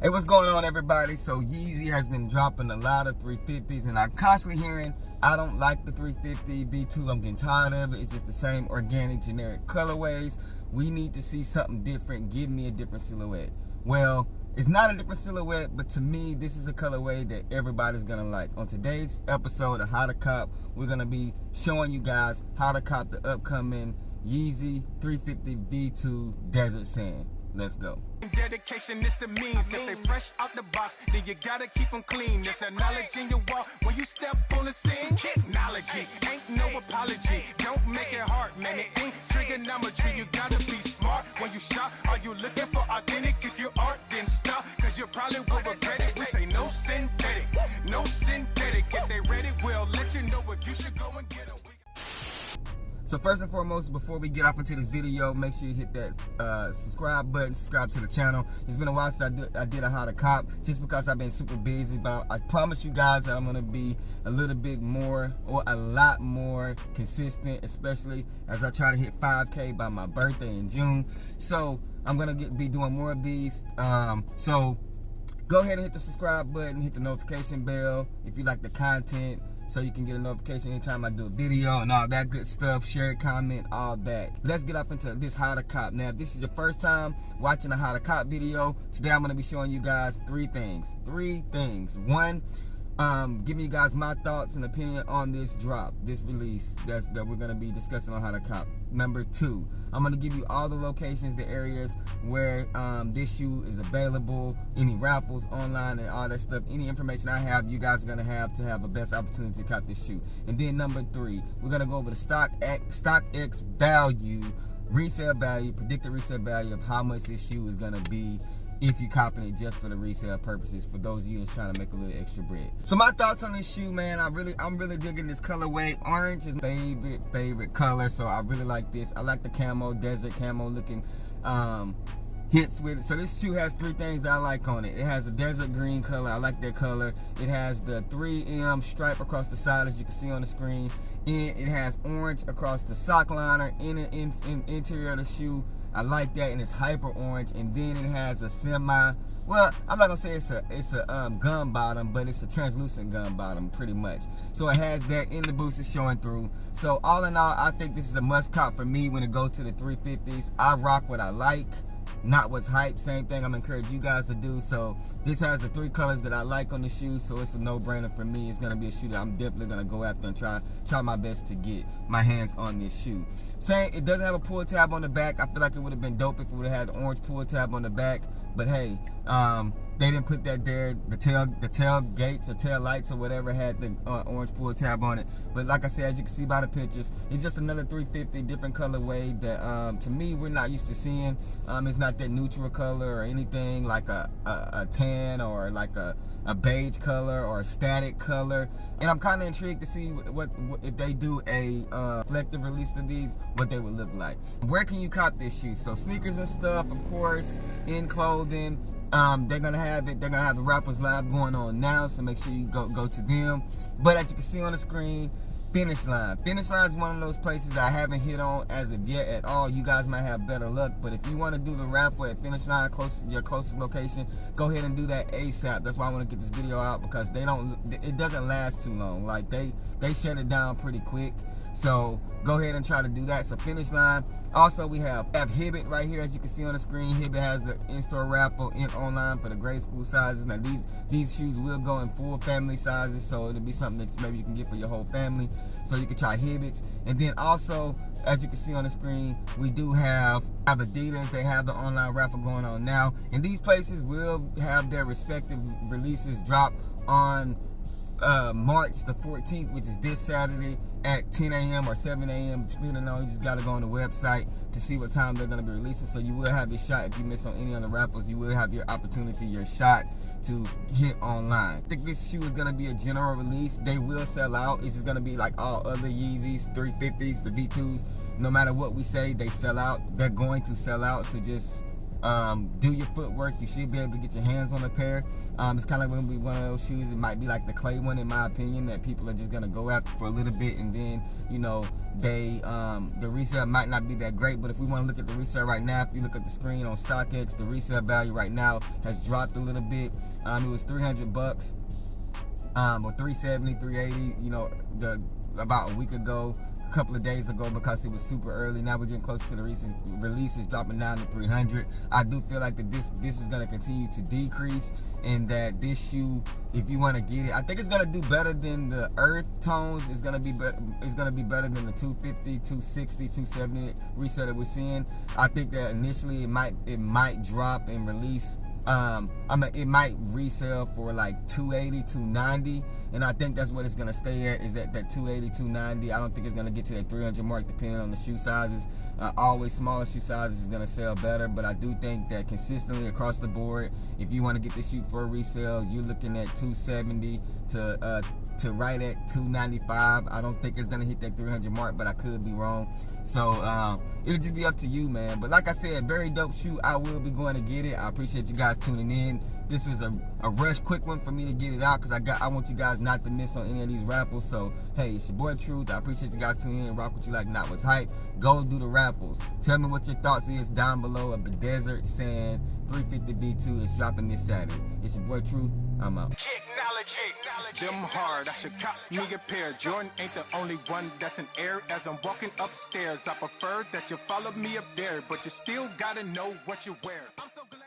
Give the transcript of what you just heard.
Hey, what's going on, everybody? So Yeezy has been dropping a lot of 350s, and I'm constantly hearing I don't like the 350 V2. I'm getting tired of it. It's just the same organic, generic colorways. We need to see something different. Give me a different silhouette. Well, it's not a different silhouette, but to me, this is a colorway that everybody's gonna like. On today's episode of How to Cop, we're gonna be showing you guys how to cop the upcoming Yeezy 350 V2 Desert Sand. Let's go. Dedication is the means. If they fresh out the box, then you gotta keep them clean. There's the knowledge in your walk when you step on the scene. Technology ain't no apology. Don't make it hard, man. It ain't trigonometry. You gotta be smart when you shop. Are you looking for authentic? If you aren't, then stop, cause you probably will regret it. We say no synthetic, no synthetic. If they ready, we'll let you know if you should go and get them. So first and foremost, before we get off into this video, make sure you hit that subscribe button, subscribe to the channel. It's been a while since I did a How to Cop, just because I've been super busy, but I promise you guys that I'm gonna be a little bit more, or a lot more consistent, especially as I try to hit 5K by my birthday in June. So I'm gonna be doing more of these. So go ahead and hit the subscribe button, hit the notification bell if you like the content, so you can get a notification anytime I do a video and all that good stuff. Share, comment, all that. Let's get up into this How to Cop. Now, if this is your first time watching a How to Cop video, today I'm going to be showing you guys three things. One, giving you guys my thoughts and opinion on this drop, this release that we're going to be discussing on How to Cop. Number two, I'm going to give you all the locations, the areas where this shoe is available, any raffles online and all that stuff. Any information I have, you guys are going to have a best opportunity to cop this shoe. And then number three, we're going to go over the StockX value, resale value, predicted resale value of how much this shoe is going to be if you're copping it just for the resale purposes, for those of you that's trying to make a little extra bread. So my thoughts on this shoe, man, I'm really digging this colorway. Orange is my favorite color, so I really like this. I like the camo, desert camo looking hits with it. So this shoe has three things that I like on it. It has a desert green color. I like that color. It has the 3M stripe across the side, as you can see on the screen. And it has orange across the sock liner in the interior of the shoe. I like that, and it's hyper orange. And then it has a well, I'm not gonna say it's a gun bottom, but it's a translucent gun bottom pretty much. So it has that, in the boots is showing through. So all in all, I think this is a must cop for me when it goes to the 350s. I rock what I like, not what's hype. Same thing I'm encouraging you guys to do. So this has the three colors that I like on the shoe, so it's a no-brainer for me. It's gonna be a shoe that I'm definitely gonna go after and try my best to get my hands on this shoe. Saying it doesn't have a pull tab on the back. I feel like it would have been dope if it would have had the orange pull tab on the back, but hey, they didn't put that there. The tailgates or tail lights or whatever had the orange pull tab on it. But like I said, as you can see by the pictures, it's just another 350 different colorway that to me we're not used to seeing. It's not that neutral color or anything like a tan or like a beige color or a static color. And I'm kind of intrigued to see what if they do a reflective release of these, what they would look like. Where can you cop this shoe? So sneakers and stuff, of course, in clothing. They're gonna have it. They're gonna have the raffles live going on now, so make sure you go to them. But as you can see on the screen, Finish Line. Finish Line is one of those places I haven't hit on as of yet at all. You guys might have better luck, but if you want to do the raffle at Finish Line, your closest location, go ahead and do that ASAP. That's why I want to get this video out, because it doesn't last too long. Like they shut it down pretty quick. So go ahead and try to do that. So Finish Line. Also, we have Hibbett right here, as you can see on the screen. Hibbett has the in-store raffle and online for the grade school sizes. Now these shoes will go in full family sizes, so it'll be something that maybe you can get for your whole family. So you can try Hibbett's. And then also, as you can see on the screen, we do have Adidas. They have the online raffle going on now, and these places will have their respective releases drop on March the 14th, which is this Saturday at 10 a.m. or 7 a.m. depending on, you just got to go on the website to see what time they're going to be releasing. So you will have your shot. If you miss on any of the raffles, you will have your opportunity, your shot to hit online. I think this shoe is going to be a general release. They will sell out. It's just going to be like all other Yeezys, 350s, the V2s. No matter what we say, they sell out. They're going to sell out. So just do your footwork. You should be able to get your hands on a pair. It's kind of going to be one of those shoes. It might be like the clay one, in my opinion, that people are just going to go after for a little bit, and then, you know, the resale might not be that great. But if we want to look at the resale right now, if you look at the screen on StockX, the resale value right now has dropped a little bit. It was $300, or $370, $380, you know, about a week ago, a couple of days ago, because it was super early. Now we're getting close to the recent releases, dropping down to $300. I do feel like that this is going to continue to decrease, and that this shoe, if you want to get it, I think it's going to do better than the earth tones. It's going to be better. It's going to be better than the 250, 260, 270 resale that we're seeing. I think that initially it might drop and release. It might resell for like 280, 290, and I think that's what it's gonna stay at, is that 280, 290. I don't think it's gonna get to that 300 mark, depending on the shoe sizes. Always smaller shoe sizes is gonna sell better, but I do think that consistently across the board, if you want to get this shoe for a resale, you're looking at 270 to right at 295. I don't think it's gonna hit that 300 mark, but I could be wrong. So it'll just be up to you, man. But like I said, very dope shoe. I will be going to get it. I appreciate you guys tuning in. This was a rush, quick one for me to get it out, because I want you guys not to miss on any of these raffles. So hey, it's your boy Truth. I appreciate you guys tuning in. Rock with you like not what's hype. Go do the raffles. Tell me what your thoughts is down below of the Desert Sand 350 V2 that's dropping this Saturday. It's your boy Truth. I'm out. Them hard, I should cop me a pair. Jordan ain't the only one that's in air. As I'm walking upstairs, I prefer that you follow me up there, but you still gotta know what you wear. I'm so glad